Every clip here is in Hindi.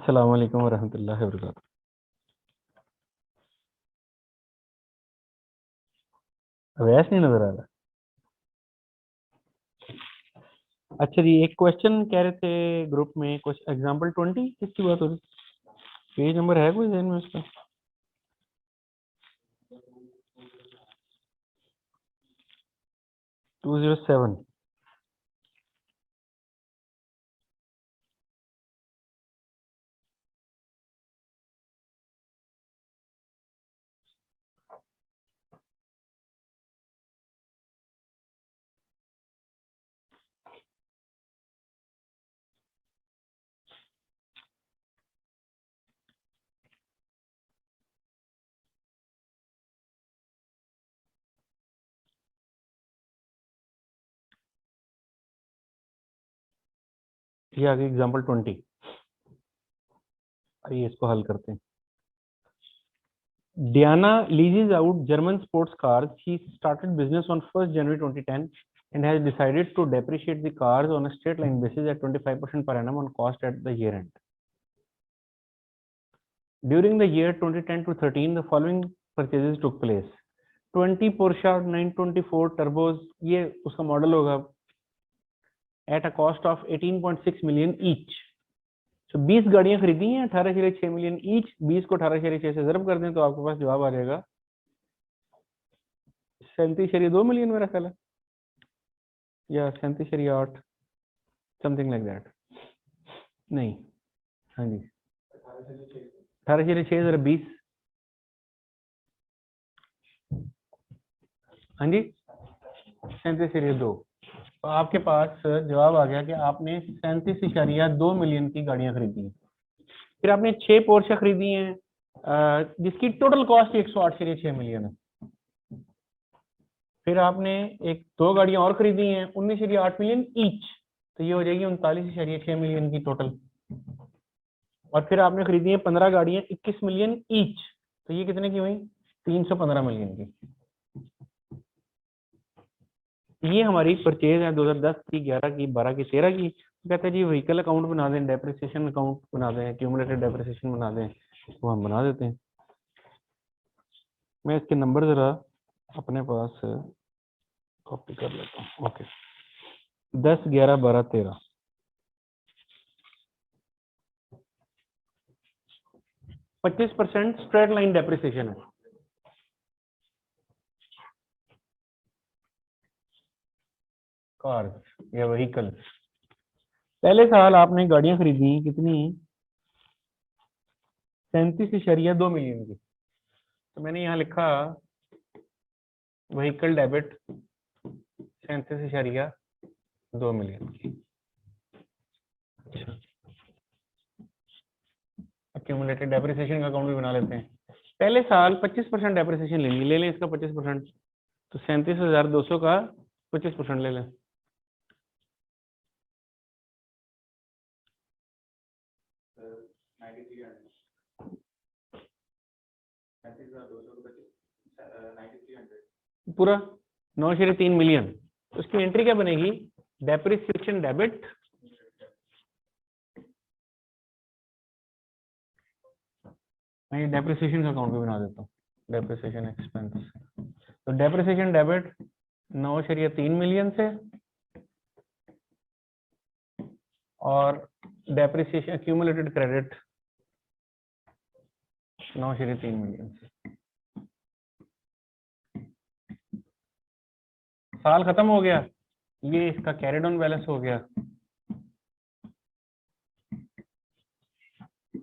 अस्सलाम वालेकुम वरहमतुल्लाहि वबरकातुहू। वैसे नहीं नजर आ रहा। अच्छा जी, एक क्वेश्चन कह रहे थे ग्रुप में, कुछ एग्जांपल 20 किसकी बात हो रही? पेज नंबर है कोई ध्यान में उसका? 207। ये आगे एग्जांपल 20। आइए इसको हल करते हैं। Diana leases out German sports cars. She started business on 1st January 2010 and has decided to depreciate the cars on a straight line basis at 25% per annum on cost at the year end. During the year 2010 to 13, the following purchases took place. 20 Porsche 924 turbos, ये उसका मॉडल होगा, at a cost of 18.6 million each. So 20 गाड़ियां खरीदी हैं 18.6 मिलियन ईच। 20 को 18.6 से ज़रब कर दें तो आपके पास जवाब आ जाएगा 37.2 मिलियन मेरा ख्याल है, या 37.8, समथिंग लाइक दैट। नहीं, हाँ जी, 18.6 ज़रा 20, हाँ जी 37.2। तो आपके पास जवाब आ गया कि आपने 37.2 मिलियन की गाड़ियां खरीदी हैं। फिर आपने 6 पोर्शा खरीदी हैं जिसकी टोटल कॉस्ट 108.6 मिलियन है। फिर आपने एक 2 गाड़ियां और खरीदी हैं 19.8 मिलियन ईच, तो ये हो जाएगी 39.6 मिलियन की टोटल। और फिर आपने खरीदी हैं 15 गाड़ियां 21 मिलियन ईच, तो ये कितने की हुई? 315 मिलियन की। ये हमारी परचेज है 2010 की, 11 की, 12 की, 13 की। तो कहते हैं जी व्हीकल अकाउंट बना दें, डेप्रिसिएशन अकाउंट बना दें, एक्यूमुलेटेड डेप्रिसिएशन बना दें, वो हम बना देते हैं। मैं इसके नंबर जरा अपने पास कॉपी कर लेता हूँ। ओके, 10, 11, 12, 13। 25% स्ट्रेट लाइन डेप्रिसिएशन है। कार्स या व्हीकल, पहले साल आपने गाड़ियां खरीदी कितनी? 37.2 मिलियन की। तो मैंने यहाँ लिखा व्हीकल डेबिट 37.2 मिलियन की। एक्यूमुलेटेड डेप्रिसिएशन का अकाउंट भी बना लेते हैं। पहले साल 25% डेप्रिसिएशन लेंगे, ले लें इसका 25%, तो 37,200 का 25% ले लें। पूरा 9.3 मिलियन। तो उसकी एंट्री क्या बनेगी? डेप्रिसिएशन डेबिट मैं डेप्रिसिएशन का अकाउंट भी बना देता हूँ, डेप्रिसिएशन एक्सपेंस। तो डेप्रिसिएशन डेबिट 9.3 मिलियन से और डेप्रिसिएशन एक्यूमुलेटेड क्रेडिट 9.3 मिलियन से। साल खत्म हो गया, ये इसका कैरिड ऑन बैलेंस हो गया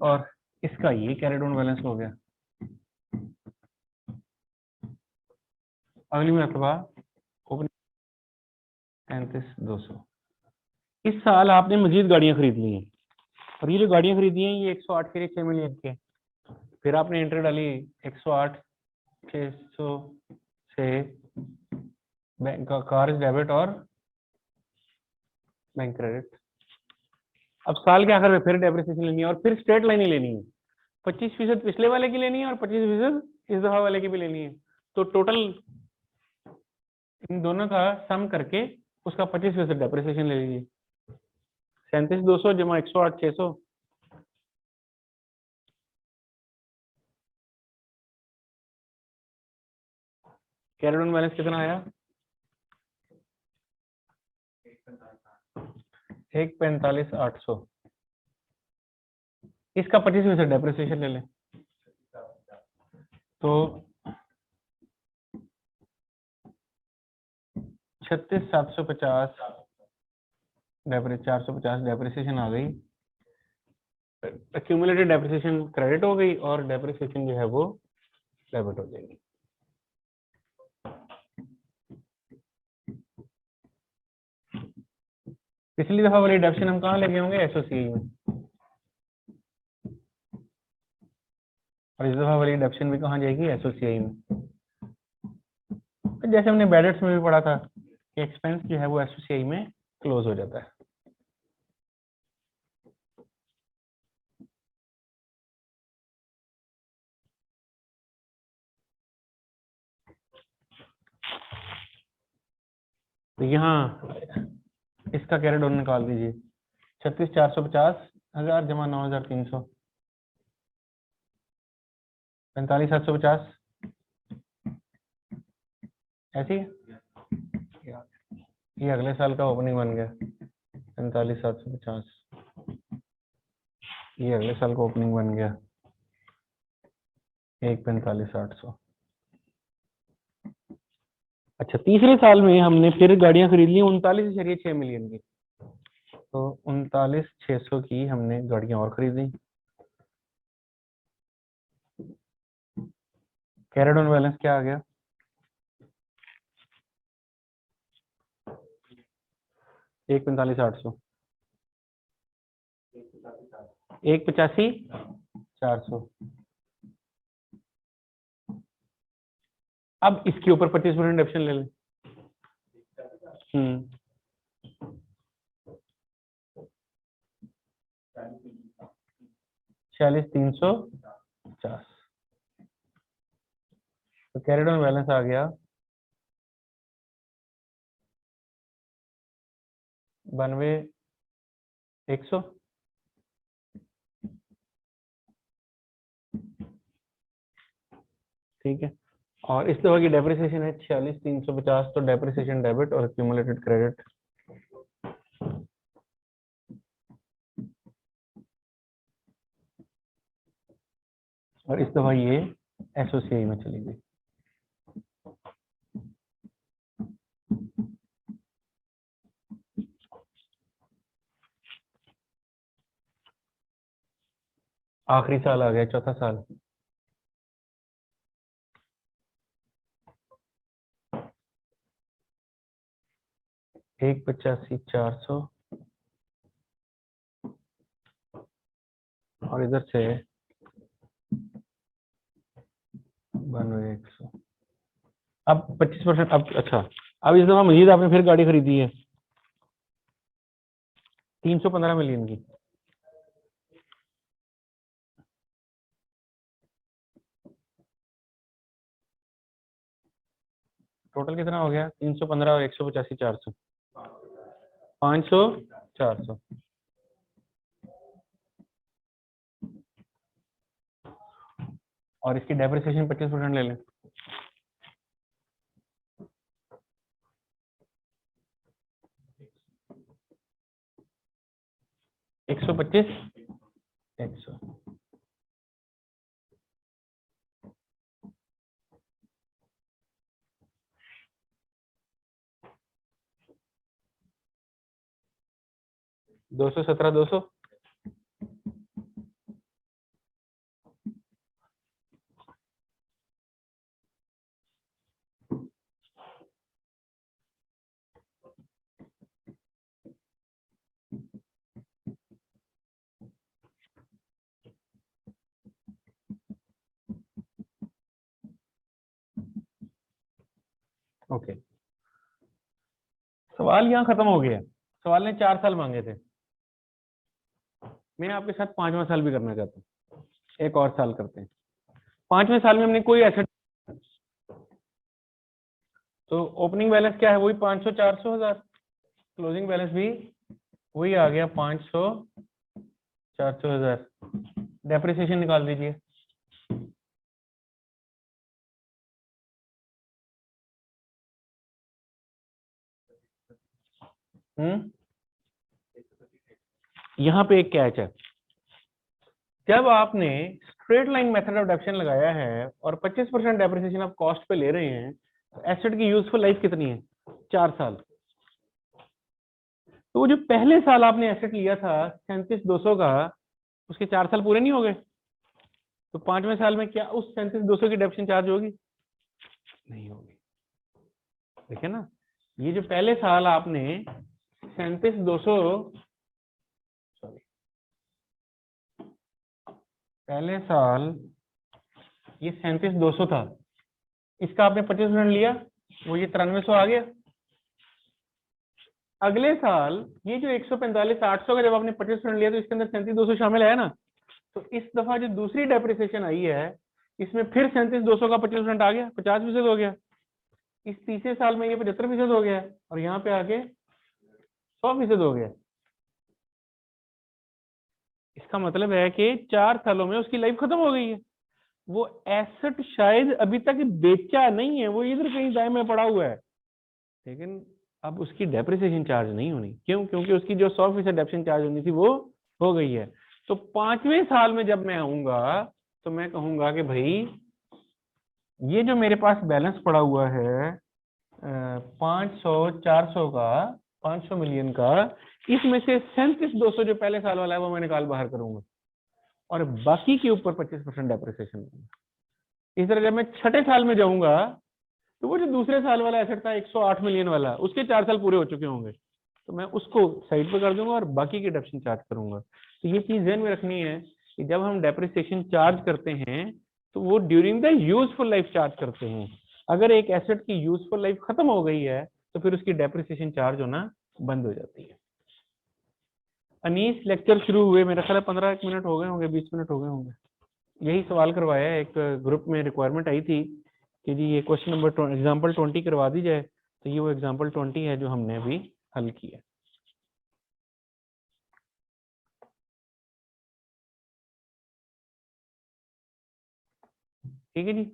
और इसका ये कैरिड ऑन बैलेंस हो गया। अगली मरतबा 37,200। इस साल आपने मजीद गाड़ियां खरीद ली हैं और ये जो गाड़ियां खरीदी हैं ये 108.6 मिलियन के। फिर आपने एंट्री डाली 108,600 से बैंक का कार्स डेबिट और बैंक क्रेडिट। अब साल के आखिर में फिर डेप्रिसिएशन लेनी है और फिर स्ट्रेट लाइन ही लेनी है। 25% पिछले वाले की लेनी है और 25% इस दफा वाले की भी लेनी है। तो टोटल इन दोनों का सम करके उसका 25% डेप्रिसिएशन ले लीजिए। 37,200 जमा 108,600 कैरिड ऑन बैलेंस कितना आया? 1,45,800। इसका 25% डेप्रिसिएशन ले लें तो 36,750 450 डेप्रिसिएशन आ गई। एक्यूमुलेटेड डेप्रिसिएशन क्रेडिट हो गई और डेप्रिसिएशन जो है वो डेबिट हो जाएगी। पिछली दफा वाली डिडक्शन हम कहाँ लेके होंगे? एसओसीआई में। और इस दफा वाली डिडक्शन भी कहाँ जाएगी? एसओसीआई में। तो जैसे हमने बैलेंस में भी पढ़ा था कि एक्सपेंस जो है वो एसओसीआई में क्लोज हो जाता है। तो यहाँ इसका कैरेट ऑन निकाल दीजिए। 36,450,000 जमा 9,300, 45,750 ऐसी है। ये अगले साल का ओपनिंग बन गया 45,750। ये अगले साल का ओपनिंग बन गया 1,45,800। अच्छा, तीसरे साल में हमने फिर गाड़ियां खरीद ली 39.6 मिलियन की। तो 39,600 की हमने गाड़ियां और खरीदी। कैरेट ऑन बैलेंस क्या आ गया? 1,45,800, 1,85,400। अब इसके ऊपर 25% डिडक्शन ले लें। 46,350। तो कैरेट ऑन बैलेंस आ गया 92,100। ठीक है, और इस दफा की डेप्रिसिएशन है 46,350। तो डेप्रिसिएशन डेबिट और एक्यूमुलेटेड क्रेडिट। और इस दफा ये एसओसीआई में चली गई। आखिरी साल आ गया, चौथा साल। एक 85,400 और इधर से 92,100। अब 25%। अब अच्छा, अब इस दफा मजीद आपने फिर गाड़ी खरीदी है 315 मिलियन की। टोटल कितना हो गया? 315 और 185, 400, 500, 400। और इसकी डेप्रिसिएशन 25% ले लें। एक 125, 100। दो सौ 200। ओके, सवाल यहाँ खत्म हो गया। सवाल ने 4 साल मांगे थे, मैं आपके साथ 5वां साल भी करना चाहता हूँ। एक और साल करते हैं। 5वें साल में हमने कोई एसेट, तो ओपनिंग बैलेंस क्या है? वही 500, 400 हजार। क्लोजिंग बैलेंस भी वही आ गया 500, 400 हजार। डेप्रिसिएशन निकाल दीजिए। यहाँ पे एक कैच है, जब आपने straight line method of depreciation लगाया है और 25% डेप्रिसिएशन आप कॉस्ट पे ले रहे हैं, तो एसेट की यूजफुल लाइफ कितनी है? 4 साल। तो वो जो पहले साल आपने एसेट लिया था 37,200 का, उसके 4 साल पूरे नहीं हो गए, तो 5वें साल में क्या उस 37,200 की डेप्रिसिएशन चार्ज होगी? नहीं होगी। देखिए ना, ये जो पहले साल आपने 37,200, सॉरी, पहले साल ये 37,200 था, इसका आपने 25% लिया, वो ये 9300 आ गया। अगले साल ये जो 145,800 का जब आपने 25% लिया, तो इसके अंदर 37,200 शामिल है ना। तो इस दफा जो दूसरी डेप्रिसिएशन आई है, इसमें फिर 37,200 का 25% आ गया, 50% हो गया। इस तीसरे साल में ये 75% हो गया, और यहाँ पे आके 100% हो गया। इसका मतलब है कि 4 सालों में उसकी लाइफ खत्म हो गई है। वो एसेट शायद अभी तक बेचा नहीं है, वो इधर कहीं दाएं में पड़ा हुआ है, लेकिन अब उसकी डेप्रिसिएशन चार्ज नहीं होनी। क्यों? क्योंकि उसकी जो 100% डेप्रिसिएशन चार्ज होनी थी वो हो गई है। तो 5वें साल में जब मैं आऊंगा, तो मैं कहूंगा कि भाई ये जो मेरे पास बैलेंस पड़ा हुआ है 500 400 का, 500 मिलियन का, इसमें से 37,200 जो पहले साल वाला है वो मैं निकाल बाहर करूंगा, और बाकी के ऊपर 25% डेप्रिसिएशन। इस तरह जब मैं छठे साल में जाऊंगा, तो वो जो दूसरे साल वाला एसेट था 108 मिलियन वाला, उसके 4 साल पूरे हो चुके होंगे, तो मैं उसको साइड पे कर दूंगा और बाकी की डेप्रिसिएशन चार्ज करूंगा। तो ये चीज ध्यान में रखनी है कि जब हम डेप्रिसिएशन चार्ज करते हैं, तो वो during the useful life charge करते हैं। अगर एक एसेट की यूजफुल लाइफ खत्म हो गई है, तो फिर उसकी डेप्रिसिएशन चार्ज होना बंद हो जाती है। अनीस, लेक्चर शुरू हुए मेरा ख्याल 15 मिनट हो गए होंगे, 20 मिनट हो गए होंगे। यही सवाल करवाया है, एक ग्रुप में रिक्वायरमेंट आई थी कि जी ये क्वेश्चन नंबर एग्जाम्पल 20 करवा दी जाए, तो ये वो एग्जाम्पल 20 है जो हमने अभी हल किया। ठीक है जी।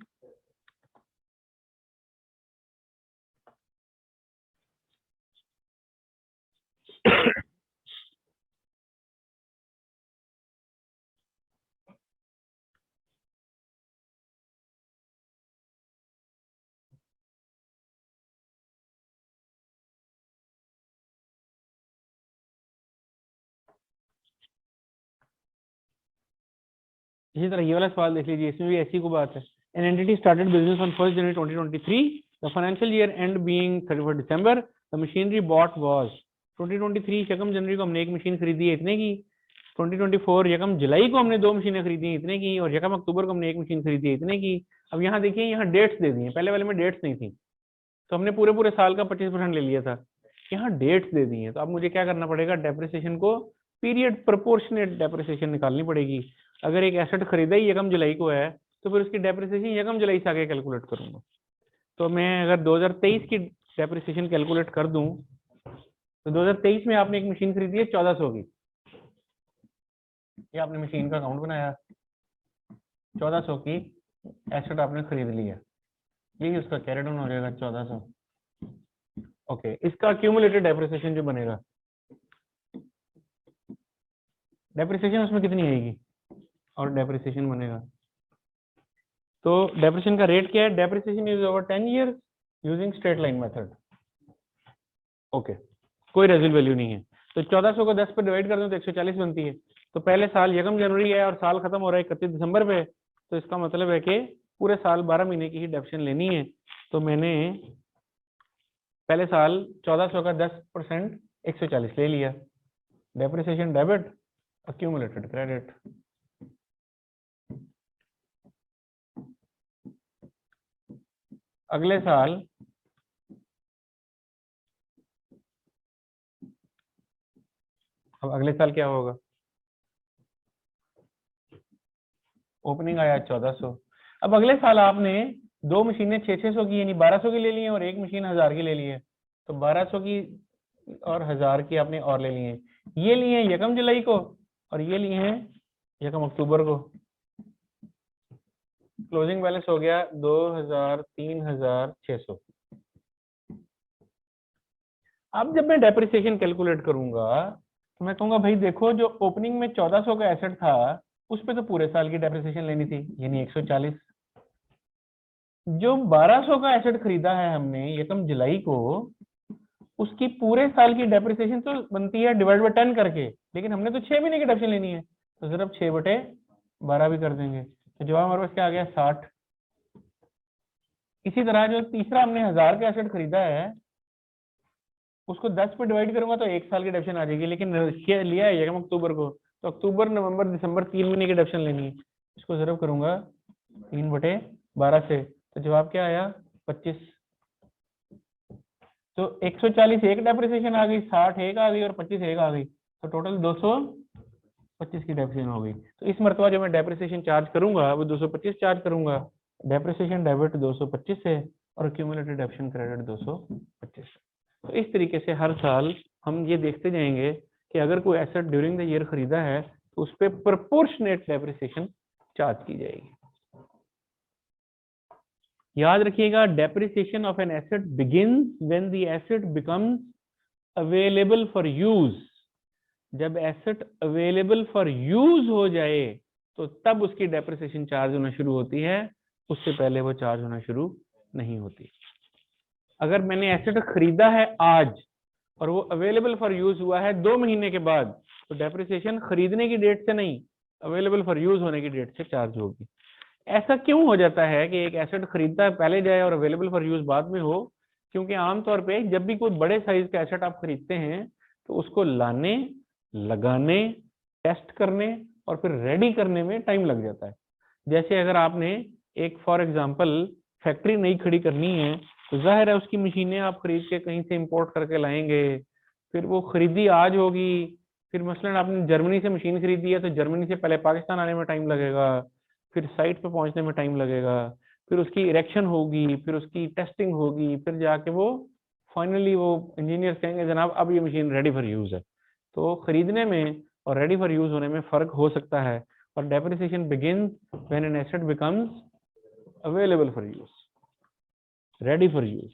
इसी तरह ये वाला सवाल देख लीजिए, इसमें भी ऐसी को बात है। An entity started business on 1 January 2023, the financial year end being 31 December, the machinery bought was 2023 यकम जनवरी को हमने एक मशीन खरीदी है इतने की, 2024 यकम जुलाई को हमने 2 मशीनें खरीदी हैं इतने की, और यकम अक्टूबर को हमने एक मशीन खरीदी है इतने की। अब यहाँ देखिए, यहाँ डेट्स दे दी हैं, पहले वाले में डेट्स नहीं थी, तो हमने पूरे पूरे साल का 25% ले लिया था, यहाँ डेट्स दे दी हैं। तो अब मुझे क्या करना पड़ेगा, डेप्रिसिएशन को पीरियड प्रोपोर्शनेट डेप्रिसिएशन निकालनी पड़ेगी। अगर एक एसेट खरीदा ही यकम जुलाई को है, तो फिर उसकी डेप्रिसिएशन यकम जुलाई से आगे कैलकुलेट करूंगा। तो मैं अगर 2023 की डेप्रिसिएशन कैलकुलेट कर दूं, तो 2023 में आपने एक मशीन खरीदी है 1400 की, ये आपने मशीन का अकाउंट बनाया, 1400 की एसेट आपने खरीद लिया, यही उसका कैरी डाउन हो जाएगा 1400। ओके, इसका क्यूमुलेटेड डेप्रिसिएशन जो बनेगा, डेप्रिसिएशन उसमें कितनी आएगी और डेप्रिसिएशन बनेगा, तो डेप्रिसिएशन का रेट क्या है, depreciation is over 10 years using straight line method. Okay, कोई रेजिडुअल वैल्यू नहीं है, तो 1400 को 10 पे डिवाइड कर दूं तो 140 बनती है। तो पहले साल यकम जनवरी है और साल खत्म हो रहा है 31 दिसंबर पे, तो इसका मतलब है कि पूरे साल 12 महीने की ही डेप्रिसिएशन लेनी है। तो मैंने पहले साल 1400 का 10% 140 ले लिया, डेप्रिसिएशन डेबिट, अक्यूमुलेटेड क्रेडिट। अगले साल अब अगले साल क्या होगा, ओपनिंग आया 1400। अब अगले साल आपने 2 मशीनें 600 की यानी 1200 की ले ली है, और एक मशीन 1000 की ले ली है, तो 1200 की और 1000 की आपने और ले ली है। ये लिए हैं यकम जुलाई को और ये लिए हैं यकम अक्टूबर को। क्लोजिंग बैलेंस हो गया 2000, 3600। अब जब मैं डेप्रिसिएशन कैलकुलेट करूंगा तो मैं कहूंगा भाई देखो, जो ओपनिंग में 1400 का एसेट था उस पे तो पूरे साल की डेप्रिसिएशन लेनी थी, यानी 140। जो 1200 का एसेट खरीदा है हमने एकम जुलाई को, उसकी पूरे साल की डेप्रिसिएशन तो बनती है डिवाइड बाय 10 करके, लेकिन हमने तो 6 महीने की डेप्रिसिएशन लेनी है, तो सिर्फ 6/12 भी कर देंगे, तो जवाब हमारे पास क्या आ गया, 60। इसी तरह जो तीसरा हमने 1000 का एसेट खरीदा है, उसको 10 पे डिवाइड करूंगा तो 1 साल की डेप्रिसिएशन आ जाएगी, लेकिन लिया है एकम अक्टूबर को, तो अक्टूबर नवंबर दिसंबर 3 महीने की डेप्रिसिएशन लेनी है, इसको सिर्फ करूंगा 3/12 से, तो जवाब क्या आया, 25। तो 140 एक डेप्रिसिएशन आ गई, 60 एक आ गई और 25 एक आ गई, तो टोटल 225 की डेप्रिसिएशन हो गई। तो इस मरतबा जो मैं डेप्रिसिएशन चार्ज करूंगा वो 225 चार्ज करूंगा, डेप्रिसिएशन डेबिट 225 है और क्यूमुलेटेड डेप्रिसिएशन क्रेडिट 225। तो इस तरीके से हर साल हम ये देखते जाएंगे कि अगर कोई एसेट ड्यूरिंग द ईयर खरीदा है तो उस पर प्रोपोर्शनेट डेप्रिसिएशन चार्ज की जाएगी। याद रखिएगा, depreciation of an asset begins when the asset becomes available for use. जब एसेट अवेलेबल फॉर यूज हो जाए तो तब उसकी डेप्रिसिएशन चार्ज होना शुरू होती है, उससे पहले वो चार्ज होना शुरू नहीं होती। अगर मैंने एसेट खरीदा है आज और वो अवेलेबल फॉर यूज हुआ है 2 महीने के बाद, तो डेप्रिसिएशन खरीदने की डेट से नहीं, अवेलेबल फॉर यूज होने की डेट से चार्ज होगी। ऐसा क्यों हो जाता है कि एक एसेट खरीदता है पहले जाए और अवेलेबल फॉर यूज बाद में हो? क्योंकि आमतौर पे जब भी कोई बड़े साइज का एसेट आप खरीदते हैं तो उसको लाने, लगाने, टेस्ट करने और फिर रेडी करने में टाइम लग जाता है। जैसे अगर आपने एक फॉर एग्जांपल फैक्ट्री नई खड़ी करनी है, तो जाहिर है उसकी मशीनें आप खरीद के कहीं से इंपोर्ट करके लाएंगे, फिर वो खरीदी आज होगी, फिर मसलन आपने जर्मनी से मशीन खरीदी है तो जर्मनी से पहले पाकिस्तान आने में टाइम लगेगा, फिर साइट पे पहुंचने में टाइम लगेगा, फिर उसकी इरेक्शन होगी, फिर उसकी टेस्टिंग होगी, फिर जाके वो फाइनली वो इंजीनियर कहेंगे जनाब अब ये मशीन रेडी फॉर यूज है। तो खरीदने में और रेडी फॉर यूज होने में फर्क हो सकता है। और depreciation begins when an asset becomes available for use, ready for use.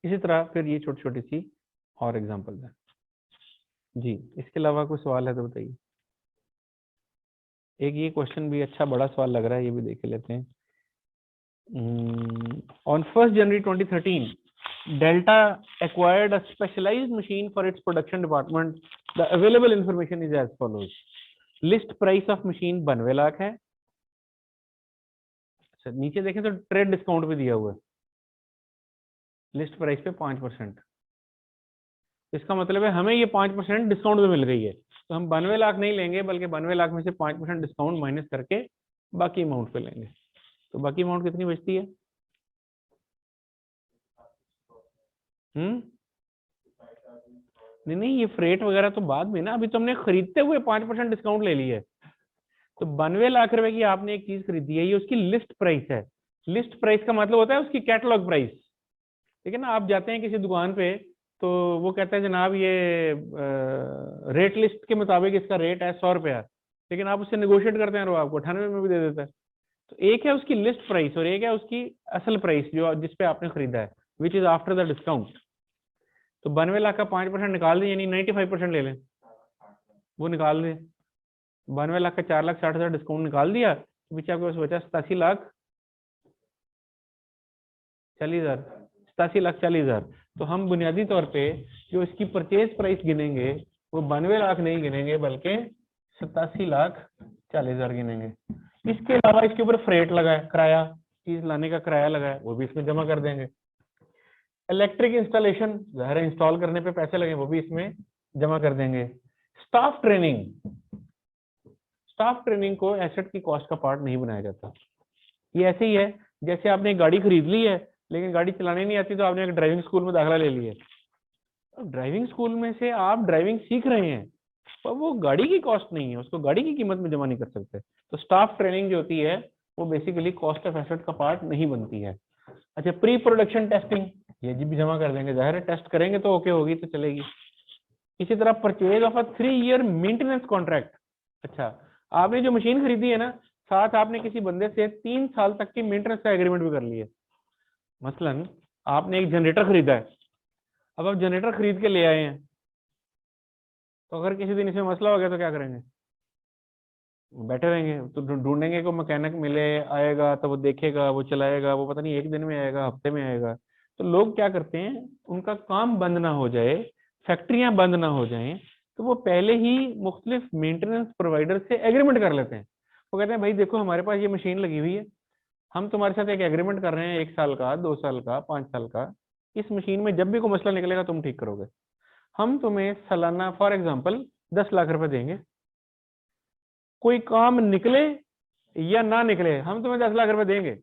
इसी तरह फिर ये छोटी छोटी सी और एग्जांपल है जी। इसके अलावा कोई सवाल है तो बताइए। एक ये क्वेश्चन भी अच्छा बड़ा सवाल लग रहा है, ये भी देख लेते हैं। On 1st January 2013, Delta acquired a specialized machine for its production department. The available information is as follows. List price of machine 92 lakh है। अच्छा, नीचे देखें तो ट्रेड डिस्काउंट भी दिया हुआ है, लिस्ट प्राइस पे 5%। इसका मतलब है हमें ये 5% डिस्काउंट में मिल गई है, तो हम 92 लाख नहीं लेंगे, बल्कि 92 लाख में से 5% डिस्काउंट माइनस करके बाकी अमाउंट पे लेंगे। तो बाकी अमाउंट कितनी बचती है? नहीं, ये फ्रेट वगैरह तो बाद में ना, अभी तो हमने खरीदते हुए 5% डिस्काउंट ले लिया है। तो 92 लाख रुपए की आपने एक चीज खरीदी है, ये उसकी लिस्ट प्राइस है। लिस्ट प्राइस का मतलब होता है उसकी कैटलॉग प्राइस। ठीक है ना, आप जाते हैं किसी दुकान पे तो वो कहता है जनाब ये रेट लिस्ट के मुताबिक इसका रेट है 100 रुपया, लेकिन आप उससे नेगोशिएट करते हैं और वो आपको 98 में भी दे देता है। तो एक है उसकी लिस्ट प्राइस और एक है उसकी असल प्राइस जो जिसपे आपने खरीदा है, which is after the discount. तो 92 लाख का 5% निकाल दें, यानी 95% ले लें, वो निकाल दें। 92 लाख का 4,60,000 डिस्काउंट निकाल दिया, तो पीछे आपके पास बचा 87,40,000, 87,40,000। तो हम बुनियादी तौर पे जो इसकी परचेज प्राइस गिनेंगे वो 92 लाख नहीं गिनेंगे, बल्कि 87,40,000 गिनेंगे। इसके अलावा इसके ऊपर फ्रेट लगा है, किराया, चीज लाने का किराया लगा है, वो भी इसमें जमा कर देंगे। इलेक्ट्रिक इंस्टॉलेशन, ज़ाहिर है इंस्टॉल करने पे पैसे लगे, वो भी इसमें जमा कर देंगे। स्टाफ ट्रेनिंग, स्टाफ ट्रेनिंग को एसेट की कॉस्ट का पार्ट नहीं बनाया जाता। ये ऐसे ही है जैसे आपने एक गाड़ी खरीद ली है लेकिन गाड़ी चलाने नहीं आती, तो आपने एक ड्राइविंग स्कूल में दाखिला ले लिया है। ड्राइविंग स्कूल में से आप ड्राइविंग सीख रहे हैं, पर वो गाड़ी की कॉस्ट नहीं है, उसको गाड़ी की कीमत में जमा नहीं कर सकते। तो स्टाफ ट्रेनिंग जो होती है वो बेसिकली कॉस्ट ऑफ एसेट का पार्ट नहीं बनती है। अच्छा, प्री प्रोडक्शन टेस्टिंग, ये भी जमा कर देंगे, जाहिर है टेस्ट करेंगे तो ओके होगी तो चलेगी। इसी तरह purchase of a 3-year maintenance contract. अच्छा, आपने जो मशीन खरीदी है ना, साथ आपने किसी बंदे से 3 साल तक की मेंटेनेंस का एग्रीमेंट भी कर लिया। मसलन आपने एक जनरेटर खरीदा है, अब आप जनरेटर खरीद के ले आए हैं, तो अगर किसी दिन इसमें मसला हो गया तो क्या करेंगे? बैठे रहेंगे, तो ढूंढेंगे को मैकेनिक मिले, आएगा तो वो देखेगा, वो चलाएगा, वो पता नहीं एक दिन में आएगा, हफ्ते में आएगा। तो लोग क्या करते हैं, उनका काम बंद ना हो जाए, फैक्ट्रियां बंद ना हो जाएं, तो वो पहले ही मुख्तलिफ मेंटेनेंस प्रोवाइडर से एग्रीमेंट कर लेते हैं। वो कहते हैं भाई देखो हमारे पास ये मशीन लगी हुई है, हम तुम्हारे साथ एक एग्रीमेंट कर रहे हैं, 1 साल का, 2 साल का, 5 साल का। इस मशीन में जब भी कोई मसला निकलेगा तुम ठीक करोगे। हम तुम्हें सालाना फॉर एग्जाम्पल 10 लाख रुपए देंगे, कोई काम निकले या ना निकले हम तुम्हें 10 लाख रुपए देंगे,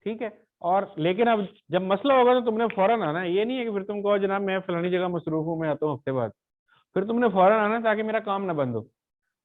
ठीक है। और लेकिन अब जब मसला होगा तो तुमने फौरन आना है, ये नहीं है कि फिर तुम कहो जनाब मैं फलानी जगह मसरूफ हूँ, मैं आता हूँ हफ्ते बाद। फिर तुमने फौरन आना है ताकि मेरा काम ना बंद हो,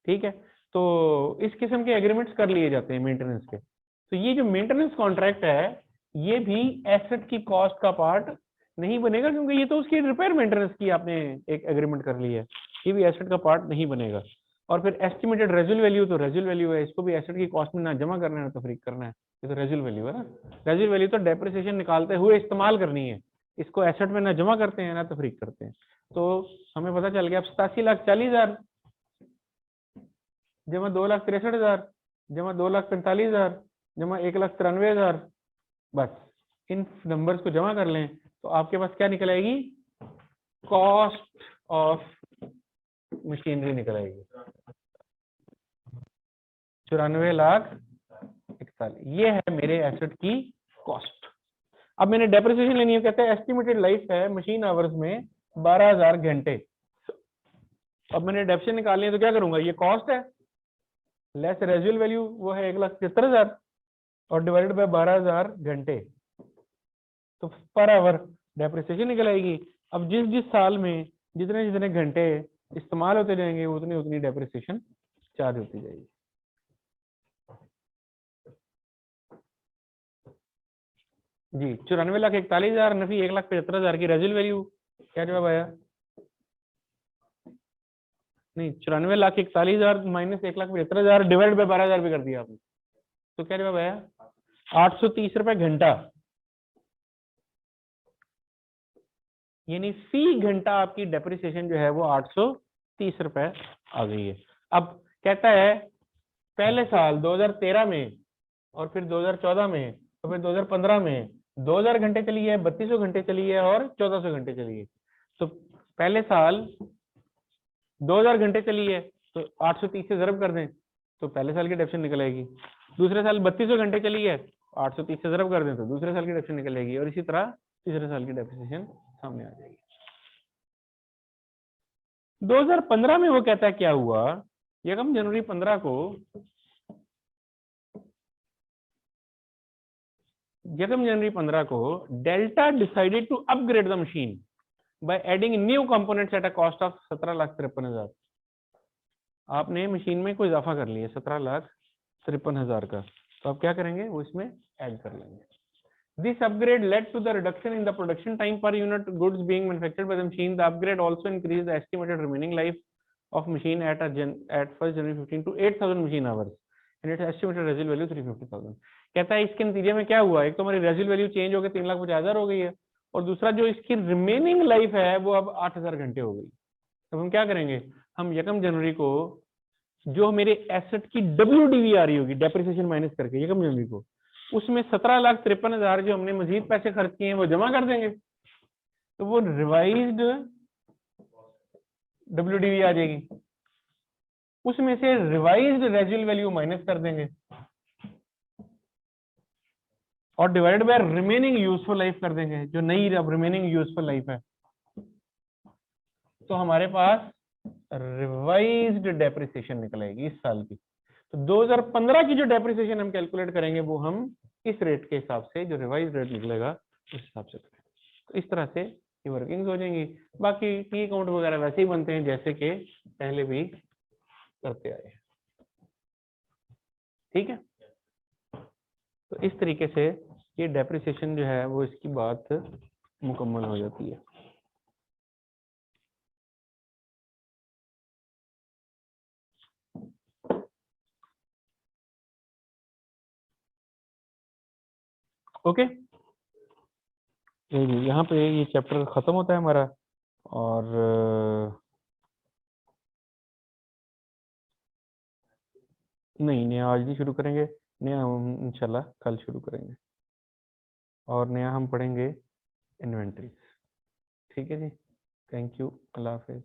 ठीक है। तो इस किस्म के एग्रीमेंट्स कर लिए जाते हैं मेंटेनेंस के। तो ये जो मेंटेनेंस कॉन्ट्रैक्ट है, ये भी एसेट की कॉस्ट का पार्ट नहीं बनेगा, क्योंकि ये तो उसकी रिपेयर मेंटेनेंस की आपने एक एग्रीमेंट कर ली है, ये भी एसेट का पार्ट नहीं बनेगा। और फिर एस्टिमेटेड रेजुअल वैल्यू, तो रेजुअल वैल्यू है, इसको भी एसेट की कॉस्ट में ना जमा करना है ना तफरीक करना है, ये तो रेजुअल वैल्यू है ना। रेजुअल वैल्यू तो डेप्रिसिएशन निकालते हुए इस्तेमाल करनी है, इसको एसेट में ना जमा करते हैं ना तफरीक करते हैं। तो हमें पता चल गया अब 87,40,000 जमा 2,63,000 जमा 2,45,000 जमा 1,93,000, बस इन नंबर्स को जमा कर लें तो आपके पास क्या निकल आएगी? कॉस्ट ऑफ मशीनरी निकल आएगी 94,41,41। ये है मेरे एसेट की कॉस्ट। अब मैंने डेप्रिसिएशन लेनी है, कहते हैं एस्टिमेटेड लाइफ है मशीन आवर्स में 12,000 घंटे। अब मैंने डेप्रिसिएशन निकालनी है तो क्या करूंगा, ये कॉस्ट है लेस रेजुअल वैल्यू वो है 1,73,000 और डिवाइडेड बाय 12,000 घंटे, तो पर आवर डेप्रिसिएशन निकल आएगी। अब जिस जिस साल में जितने जितने घंटे इस्तेमाल होते जाएंगे उतनी उतनी डेप्रिसिएशन चार्ज होती जाएगी। जी 94,41,000 नफी 1,75,000 की रेजुअल वैल्यू, क्या जवाब आया? नहीं 94,41,000 माइनस 1,75,000 डिवाइड बाय 12,000 भी कर दिया आपने, तो क्या जवाब आया? 830 रुपए घंटा, यानी फी घंटा आपकी डेप्रिसिएशन जो है वो 830 रुपए आ गई है। अब कहता है पहले साल 2013 में और फिर 2014 में और फिर 2015 में 2,000 घंटे चली है, 3,200 घंटे चली है और 1,400 घंटे चली है। तो पहले साल 2,000 घंटे चली है तो 830 से ज़रब कर दें तो पहले साल की डेप्रिसिएशन निकल आएगी। दूसरे साल 3,200 घंटे चली है, 830 से ज़रब कर दें तो दूसरे साल की डेप्रिसिएशन निकल आएगी, और इसी तरह तीसरे साल की डेप्रिसिएशन सामने आ जाएगी। 2015 में वो कहता है क्या हुआ, यकम जनवरी 15 को Delta decided to upgrade the machine by adding new components at a cost of 17,53,000। आपने मशीन में कोई इजाफा कर लिया 17,53,000 का, तो आप क्या करेंगे, वो इसमें ऐड कर लेंगे। This upgrade led to the reduction in the production time per unit goods being manufactured by the machine. The upgrade also increased the estimated remaining life of machine at 1st January 15 to 8,000 machine hours and its estimated residual value 350,000। कहता है इसके नतीजे में क्या हुआ, एक तो हमारी रेजुअल वैल्यू चेंज हो गई 3,50,000 हो गई है, और दूसरा जो इसकी रिमेनिंग लाइफ है वो अब 8,000 घंटे हो गई। तो हम क्या करेंगे, हम 1 जनवरी को जो मेरे एसेट की WDV आ रही होगी डेप्रिसिएशन माइनस करके 1 जनवरी को, उसमें 17,53,000 जो हमने मजीद पैसे खर्च किए हैं वो जमा कर देंगे, तो वो रिवाइज्ड WDV आ जाएगी, उसमें से रिवाइज्ड रेजुअल वैल्यू माइनस कर देंगे और divided by remaining useful life कर देंगे, जो नई अब रिमेनिंग यूजफुल लाइफ है। तो हमारे पास रिवाइज्ड डेप्रिसिएशन निकलेगी इस साल की। तो 2015 की जो डेप्रिसिएशन हम कैलकुलेट करेंगे वो हम इस रेट के हिसाब से, जो रिवाइज रेट निकलेगा उस हिसाब से करेंगे। तो इस तरह से ये वर्किंग्स हो जाएंगी। बाकी टी अकाउंट वगैरह वैसे ही बनते हैं जैसे कि पहले भी करते आए हैं, ठीक है। तो इस तरीके से ये डेप्रिसिएशन जो है वो इसकी बात मुकम्मल हो जाती है। ओके ये जी यहाँ पे ये चैप्टर ख़त्म होता है हमारा। और नहीं, नया आज नहीं शुरू करेंगे, नया हम इंशाल्लाह कल शुरू करेंगे। और नया हम पढ़ेंगे इन्वेंटरीज। ठीक है जी, थैंक यू, अल्लाह हाफिज़।